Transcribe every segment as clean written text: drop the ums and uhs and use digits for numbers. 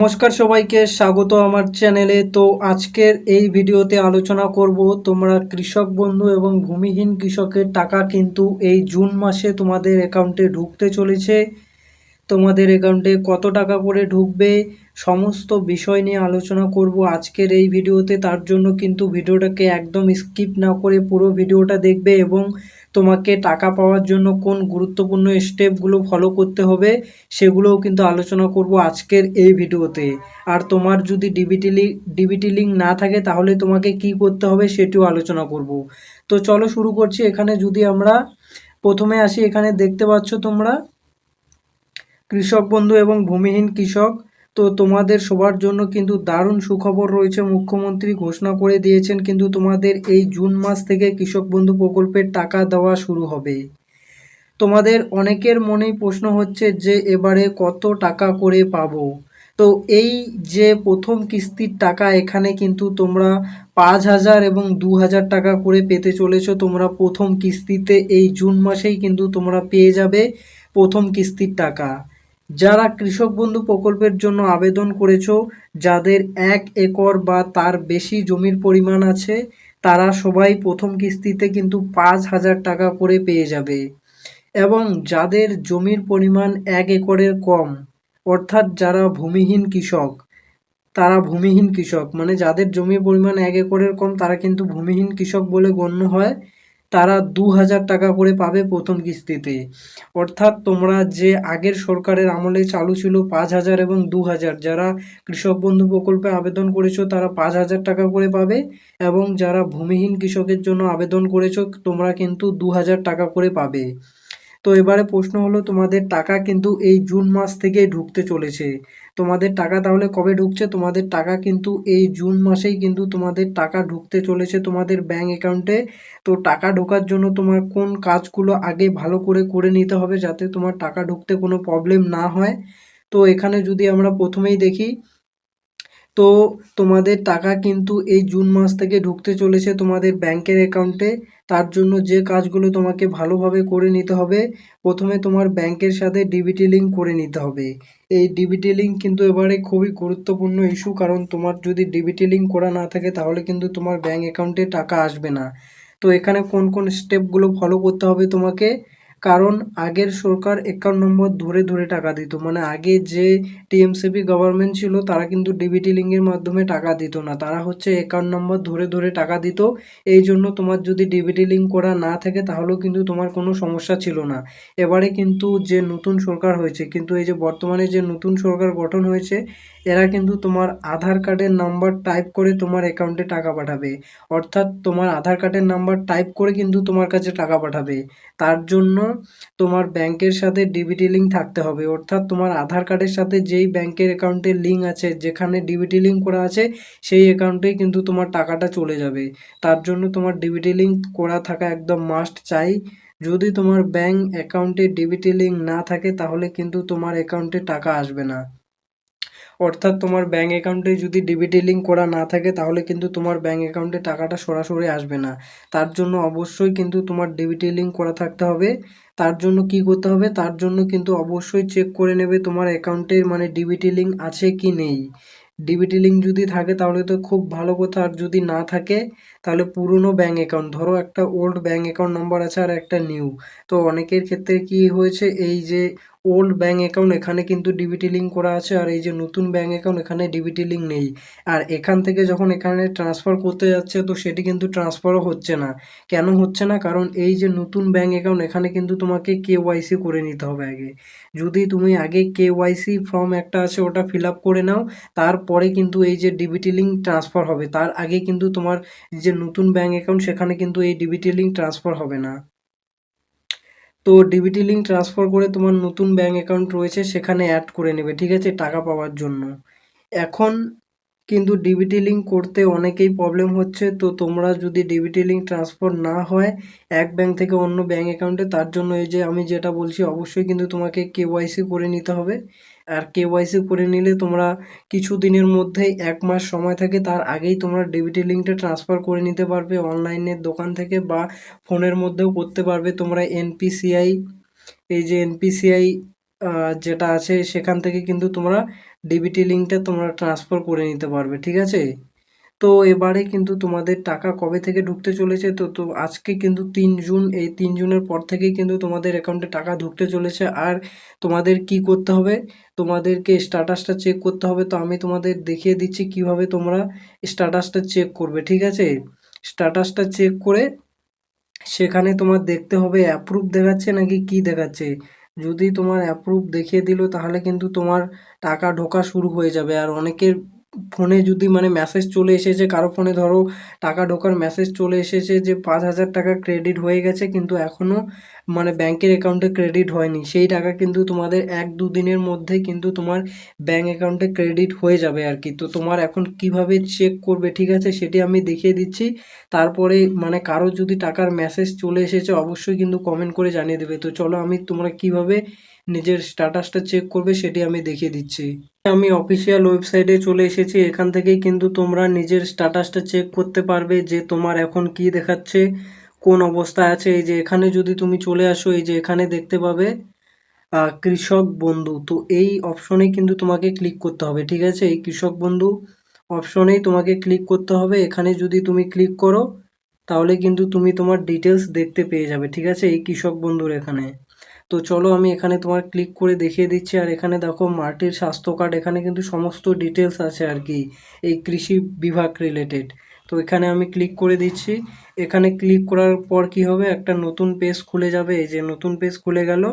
নমস্কার সবাইকে স্বাগত আমার চ্যানেলে। তো আজকের এই ভিডিওতে আলোচনা করব তোমরা কৃষক বন্ধু এবং ভূমিহীন কৃষকের টাকা কিন্তু এই জুন মাসে তোমাদের অ্যাকাউন্টে ঢুকতে চলেছে। তোমাদের অ্যাকাউন্টে কত টাকা করে ঢুকবে সমস্ত বিষয় নিয়ে আলোচনা করব আজকের এই ভিডিওতে। তার জন্য কিন্তু ভিডিওটাকে একদম স্কিপ না করে পুরো ভিডিওটা দেখবে এবং তোমাকে টাকা পাওয়ার জন্য কোন গুরুত্বপূর্ণ স্টেপগুলো ফলো করতে হবে সেগুলোও কিন্তু আলোচনা করব আজকের এই ভিডিওতে। আর তোমার যদি ডিবিটি লিঙ্ক না থাকে তাহলে তোমাকে কি করতে হবে সেটিও আলোচনা করব। তো চলো শুরু করছি। এখানে যদি আমরা প্রথমে আসি, এখানে দেখতে পাচ্ছ তোমরা কৃষক বন্ধু এবং ভূমিহীন কৃষক। তো তোমাদের সবার জন্য কিন্তু দারুণ সুখবর রয়েছে। মুখ্যমন্ত্রী ঘোষণা করে দিয়েছেন কিন্তু তোমাদের এই জুন মাস থেকে কৃষক বন্ধু প্রকল্পের টাকা দেওয়া শুরু হবে। তোমাদের অনেকের মনেই প্রশ্ন হচ্ছে যে এবারে কত টাকা করে পাবো। তো এই যে প্রথম কিস্তির টাকা, এখানে কিন্তু তোমরা 5,000 এবং 2,000 টাকা করে পেতে চলেছো তোমরা প্রথম কিস্তিতে। এই জুন মাসেই কিন্তু তোমরা পেয়ে যাবে প্রথম কিস্তির টাকা। যারা কৃষক বন্ধু প্রকল্পের জন্য আবেদন করেছো, যাদের 1 একর বা তার বেশি জমির পরিমাণ আছে, তারা সবাই প্রথম কিস্তিতে কিন্তু 5,000 টাকা করে পেয়ে যাবে। এবং যাদের জমির পরিমাণ 1 একরের কম, অর্থাৎ যারা ভূমিহীন কৃষক, তারা ভূমিহীন কৃষক মানে যাদের জমির পরিমাণ 1 একরের কম তারা কিন্তু ভূমিহীন কৃষক বলে গণ্য হয়। তারা 2,000 টাকা করে পাবে প্রথম কিস্তিতে। অর্থাৎ তোমরা যে আগের সরকারের আমলে চালু ছিল 5,000 এবং 2,000, যারা কৃষক বন্ধু প্রকল্পে আবেদন করেছো তারা 5,000 টাকা করে পাবে। এবং যারা ভূমিহীন কৃষকের জন্য আবেদন করেছো তোমরা কিন্তু 2,000 টাকা করে পাবে। তো এবারে প্রশ্ন হলো, তোমাদের টাকা কিন্তু এই জুন মাস থেকেই ঢুকতে চলেছে। তোমাদের টাকা তাহলে কবে ঢুকছে? তোমাদের টাকা কিন্তু এই জুন মাসেই কিন্তু তোমাদের টাকা ঢুকতে চলেছে তোমাদের ব্যাংক অ্যাকাউন্টে। তো টাকা ঢোকার জন্য তোমার কোন কাজগুলো আগে ভালো করে করে নিতে হবে যাতে তোমার টাকা ঢুকতে কোনো প্রবলেম না হয়। তো এখানে যদি আমরা প্রথমেই দেখি, তো তোমাদের টাকা কিন্তু এই জুন মাস থেকে ঢুকতে চলেছে তোমাদের ব্যাংকের অ্যাকাউন্টে। তার জন্য যে কাজগুলো তোমাকে ভালোভাবে করে নিতে হবে, প্রথমে তোমার ব্যাংকের সাথে ডিবিটি লিঙ্ক করে নিতে হবে। এই ডিবিটি লিঙ্ক কিন্তু এবারে খুবই গুরুত্বপূর্ণ ইস্যু, কারণ তোমার যদি ডিবিটি লিঙ্ক করা না থাকে তাহলে কিন্তু তোমার ব্যাংক অ্যাকাউন্টে টাকা আসবে না। তো এখানে কোন কোন স্টেপগুলো ফলো করতে হবে তোমাকে, কারণ আগের সরকার অ্যাকাউন্ট নম্বর ধরে ধরে টাকা দিত, মানে আগে যে টিএমসিপি গভর্নমেন্ট ছিল তারা কিন্তু ডিবিটি লিঙ্কের মাধ্যমে টাকা দিত না, তারা হচ্ছে অ্যাকাউন্ট নম্বর ধরে ধরে টাকা দিত। এই জন্য তোমার যদি ডিবিটি লিঙ্ক করা না থাকে তাহলেও কিন্তু তোমার কোনো সমস্যা ছিল না। এবারে কিন্তু যে নতুন সরকার হয়েছে, কিন্তু এই যে বর্তমানে যে নতুন সরকার গঠন হয়েছে, এরা কিন্তু তোমার আধার কার্ডের নাম্বার টাইপ করে তোমার অ্যাকাউন্টে টাকা পাঠাবে। অর্থাৎ তোমার আধার কার্ডের নাম্বার টাইপ করে কিন্তু তোমার কাছে টাকা পাঠাবে। তার জন্য তোমার ব্যাংকের সাথে ডিবিটি লিঙ্ক থাকতে হবে। অর্থাৎ তোমার আধার কার্ডের সাথে যেই ব্যাংকের অ্যাকাউন্টের লিঙ্ক আছে, যেখানে ডিবিটি লিঙ্ক করা আছে, সেই অ্যাকাউন্টেই কিন্তু তোমার টাকাটা চলে যাবে। তার জন্য তোমার ডিবিটি লিঙ্ক করা থাকা একদম মাস্ট চাই। যদি তোমার ব্যাংক অ্যাকাউন্টে ডিবিটি লিঙ্ক না থাকে তাহলে কিন্তু তোমার অ্যাকাউন্টে টাকা আসবে না। অর্থাৎ তোমার ব্যাংক অ্যাকাউন্টে যদি ডিবিটি লিঙ্ক করা না থাকে তাহলে কিন্তু তোমার ব্যাংক অ্যাকাউন্টে টাকাটা সরাসরি আসবে না। তার জন্য অবশ্যই কিন্তু তোমার ডিবিটি লিঙ্ক করা থাকতে হবে। তার জন্য কি করতে হবে, তার জন্য কিন্তু অবশ্যই চেক করে নেবে তোমার অ্যাকাউন্টের মানে ডিবিটি লিঙ্ক আছে কি নেই। ডিবিটি লিঙ্ক যদি থাকে তাহলে তো খুব ভালো কথা, আর যদি না থাকে তাহলে পুরনো ব্যাংক অ্যাকাউন্ট, ধরো একটা ওল্ড ব্যাংক অ্যাকাউন্ট নাম্বার আছে আর একটা নিউ। তো অনেকের ক্ষেত্রে কি হয়েছে, এই যে ওল্ড ব্যাংক অ্যাকাউন্ট এখানে কিন্তু ডিবিটি লিঙ্ক করা আছে, আর এই যে নতুন ব্যাংক অ্যাকাউন্ট এখানে ডিবিটি লিঙ্ক নেই। আর এখান থেকে যখন এখানে ট্রান্সফার করতে যাচ্ছে তো সেটি কিন্তু ট্রান্সফারও হচ্ছে না। কেন হচ্ছে না? কারণ এই যে নতুন ব্যাংক অ্যাকাউন্ট এখানে কিন্তু তোমাকে কেওয়াইসি করে নিতে হবে আগে। যদি তুমি আগে কেওয়াইসি ফর্ম একটা আছে ওটা ফিল আপ করে নাও, তারপরে কিন্তু এই যে ডিবিটি লিঙ্ক ট্রান্সফার হবে। তার আগে কিন্তু তোমার যে নতুন ব্যাংক অ্যাকাউন্ট সেখানে কিন্তু এই ডিবিটি লিঙ্ক ট্রান্সফার হবে না। তো ডিবিটি লিঙ্ক ট্রান্সফার করে তোমার নতুন ব্যাংক অ্যাকাউন্ট রয়েছে সেখানে অ্যাড করে নেবে, ঠিক আছে, টাকা পাওয়ার জন্য। এখন কিন্তু ডিবিটি লিঙ্ক করতে অনেকেই প্রবলেম হচ্ছে। তো তোমরা যদি ডিবিটি লিঙ্ক ট্রান্সফার না হয় এক ব্যাংক থেকে অন্য ব্যাংক অ্যাকাউন্টে, তার জন্য এই যে আমি যেটা বলছি অবশ্যই কিন্তু তোমাকে কেওয়াইসি করে নিতে হবে। আর কেওয়াইসি করে নিলে তোমরা কিছু দিনের মধ্যেই, 1 মাস সময় থাকে, তার আগেই তোমরা ডিবিটি লিঙ্কটা ট্রান্সফার করে নিতে পারবে অনলাইনের দোকান থেকে, বা ফোনের মধ্যেও করতে পারবে তোমরা। এনপিসিআই, এই যে এনপিসিআই যেটা আছে সেখান থেকে কিন্তু তোমরা ডিবিটি লিঙ্কটা তোমরা ট্রান্সফার করে নিতে পারবে, ঠিক আছে? তো এবারে কিন্তু তোমাদের টাকা কবে থেকে ঢুকতে চলেছে, তো আজকে কিন্তু 3 জুন, এই 3 জুনের পর থেকেই কিন্তু তোমাদের অ্যাকাউন্টে টাকা ঢুকতে চলেছে। আর তোমাদের কি করতে হবে, তোমাদেরকে স্ট্যাটাসটা চেক করতে হবে। তো আমি তোমাদের দেখিয়ে দিচ্ছি কিভাবে তোমরা স্ট্যাটাসটা চেক করবে, ঠিক আছে? স্ট্যাটাসটা চেক করে সেখানে তোমার দেখতে হবে অ্যাপ্রুভ দেখাচ্ছে নাকি কি দেখাচ্ছে। যদি তোমার অ্যাপ্রুভ দেখিয়ে দিল তাহলে কিন্তু তোমার টাকা ঢোকা শুরু হয়ে যাবে। আর অনেকের ফোনে যদি মানে মেসেজ চলে এসেছে, কারো ফোনে ধরো টাকা ঢোকার মেসেজ চলে এসেছে যে 5,000 টাকা ক্রেডিট হয়ে গেছে, কিন্তু এখনও মানে ব্যাংকের অ্যাকাউন্টে ক্রেডিট হয়নি, সেই টাকা কিন্তু তোমাদের 1-2 দিনের মধ্যে কিন্তু তোমার ব্যাংক অ্যাকাউন্টে ক্রেডিট হয়ে যাবে আর কি। তো তোমার এখন কিভাবে চেক করবে, ঠিক আছে, সেটি আমি দেখিয়ে দিচ্ছি। তারপরে মানে কারো যদি টাকার মেসেজ চলে এসেছে অবশ্যই কিন্তু কমেন্ট করে জানিয়ে দেবে। তো চলো আমি তোমরা কিভাবে নিজের স্ট্যাটাসটা চেক করবে সেটি আমি দেখিয়ে দিচ্ছি। আমি অফিসিয়াল ওয়েবসাইটে চলে এসেছি, এখান থেকেই কিন্তু তোমরা নিজের স্ট্যাটাসটা চেক করতে পারবে যে তোমার এখন কি দেখাচ্ছে, কোন অবস্থায় আছে। এই যে এখানে যদি তুমি চলে আসো, এই যে এখানে দেখতে পাবে কৃষক বন্ধু, তো এই অপশনে কিন্তু তোমাকে ক্লিক করতে হবে, ঠিক আছে? এই কৃষক বন্ধু অপশনেই তোমাকে ক্লিক করতে হবে। এখানে যদি তুমি ক্লিক করো তাহলে কিন্তু তুমি তোমার ডিটেলস দেখতে পেয়ে যাবে, ঠিক আছে, এই কৃষক বন্ধুর এখানে। তো চলো আমি এখানে তোমার ক্লিক করে দেখিয়ে দিচ্ছি। আর এখানে দেখো মাটির স্বাস্থ্য কার্ড, এখানে কিন্তু সমস্ত ডিটেলস আছে আর কি এই কৃষি বিভাগ রিলেটেড। তো এখানে আমি ক্লিক করে দিচ্ছি। এখানে ক্লিক করার পর কি হবে, একটা নতুন পেজ খুলে যাবে। এই যে নতুন পেজ খুলে গেল।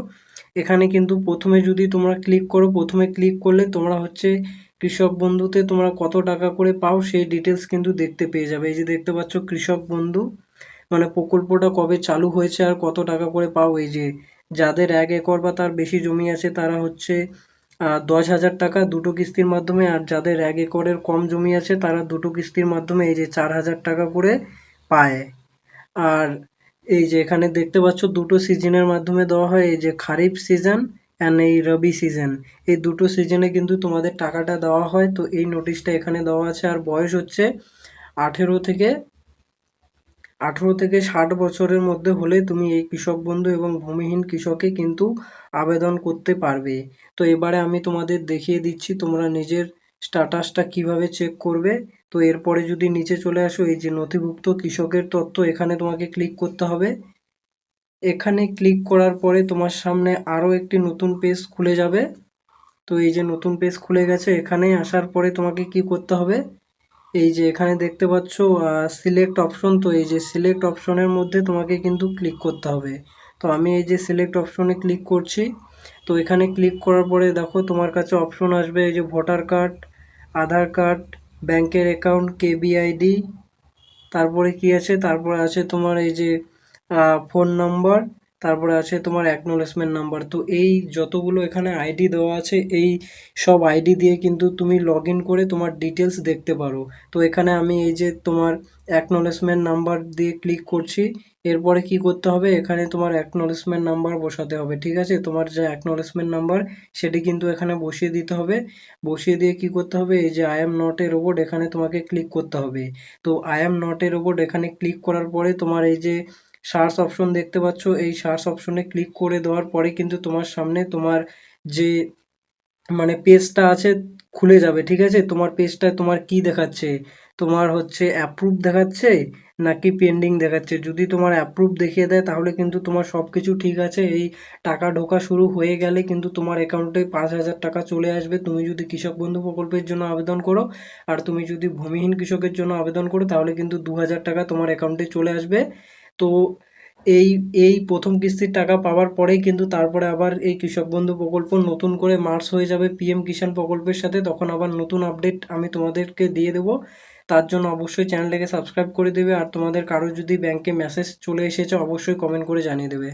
এখানে কিন্তু প্রথমে যদি তোমরা ক্লিক করো, প্রথমে ক্লিক করলে তোমরা হচ্ছে কৃষক বন্ধুতে তোমরা কত টাকা করে পাও সেই ডিটেলস কিন্তু দেখতে পেয়ে যাবে। এই যে দেখতে পাচ্ছ কৃষক বন্ধু মানে প্রকল্পটা কবে চালু হয়েছে আর কত টাকা করে পাও। এই যে যাদের 1 একর বা তার বেশি জমি আছে তারা হচ্ছে 10,000 টাকা দুটো কিস্তির মাধ্যমে, আর যাদের 1 একরের কম জমি আছে তারা দুটো কিস্তির মাধ্যমে এই যে 4,000 টাকা করে পায়। আর এই যে এখানে দেখতে পাচ্ছ দুটো সিজনের মাধ্যমে দেওয়া হয়, এই যে খারিফ সিজন অ্যান্ড এই রবি সিজন, এই দুটো সিজনে কিন্তু তোমাদের টাকাটা দেওয়া হয়। তো এই নোটিশটা এখানে দেওয়া আছে। আর বয়স হচ্ছে 18 থেকে 60 বছরের মধ্যে হলে তুমি এই কৃষক বন্ধু এবং ভূমিহীন কৃষকে কিন্তু আবেদন করতে পারবে। তো এবারে আমি তোমাদের দেখিয়ে দিচ্ছি তোমরা নিজের স্ট্যাটাসটা কিভাবে চেক করবে। তো এরপরে যদি নিচে চলে আসো, এই যে নথিভুক্ত কৃষকের তথ্য, এখানে তোমাকে ক্লিক করতে হবে। এখানে ক্লিক করার পরে তোমার সামনে আরও একটি নতুন পেজ খুলে যাবে। তো এই যে নতুন পেজ খুলে গেছে, এখানে আসার পরে তোমাকে কি করতে হবে, এই যে এখানে দেখতে পাচ্ছ সিলেক্ট অপশন, তো এই যে সিলেক্ট অপশনের মধ্যে তোমাকে কিন্তু ক্লিক করতে হবে। তো আমি এই যে সিলেক্ট অপশনে ক্লিক করছি। তো এখানে ক্লিক করার পরে দেখো তোমার কাছে অপশন আসবে, এই যে ভোটার কার্ড, আধার কার্ড, ব্যাংকের অ্যাকাউন্ট, কেবিআইডি, তারপরে কি আছে, তারপরে আছে তোমার এই যে ফোন নাম্বার, তারপরে আছে তোমার অ্যাকনোলেজমেন্ট নাম্বার। তো এই যতগুলো এখানে আইডি দেওয়া আছে এই সব আইডি দিয়ে কিন্তু তুমি লগ ইন করে তোমার ডিটেলস দেখতে পারো। তো এখানে আমি এই যে তোমার অ্যাকনোলেজমেন্ট নাম্বার দিয়ে ক্লিক করছি। এরপরে কি করতে হবে, এখানে তোমার অ্যাকনোলেজমেন্ট নাম্বার বসাতে হবে, ঠিক আছে? তোমার যে অ্যাকনোলেজমেন্ট নাম্বার সেটি কিন্তু এখানে বসিয়ে দিতে হবে। বসিয়ে দিয়ে কি করতে হবে, এই যে I am not a robot এখানে তোমাকে ক্লিক করতে হবে। তো I am not a robot এখানে ক্লিক করার পরে তোমার এই যে সার্চ অপশন দেখতে পাচ্ছ, এই সার্চ অপশনে ক্লিক করে দেওয়ার পরে কিন্তু তোমার সামনে তোমার যে মানে পেজটা আছে খুলে যাবে, ঠিক আছে? তোমার পেজটায় তোমার কি দেখাচ্ছে, তোমার হচ্ছে অ্যাপ্রুভ দেখাচ্ছে নাকি পেন্ডিং দেখাচ্ছে। যদি তোমার অ্যাপ্রুভ দেখিয়ে দেয় তাহলে কিন্তু তোমার সব কিছু ঠিক আছে, এই টাকা ঢোকা শুরু হয়ে গেলে কিন্তু তোমার অ্যাকাউন্টে 5,000 টাকা চলে আসবে তুমি যদি কৃষক বন্ধু প্রকল্পের জন্য আবেদন করো। আর তুমি যদি ভূমিহীন কৃষকের জন্য আবেদন করো তাহলে কিন্তু 2,000 টাকা তোমার অ্যাকাউন্টে চলে আসবে। তো এই এই প্রথম কিস্তির টাকা পাওয়ার পরেই কিন্তু তারপরে আবার এই কৃষক বন্ধু প্রকল্প নতুন করে মার্চ হয়ে যাবে পিএম কিষাণ প্রকল্পের সাথে, তখন আবার নতুন আপডেট আমি তোমাদেরকে দিয়ে দেবো। তার জন্য অবশ্যই চ্যানেলটাকে সাবস্ক্রাইব করে দেবে। আর তোমাদের কারো যদি ব্যাংকে মেসেজ চলে এসেছে অবশ্যই কমেন্ট করে জানিয়ে দেবে।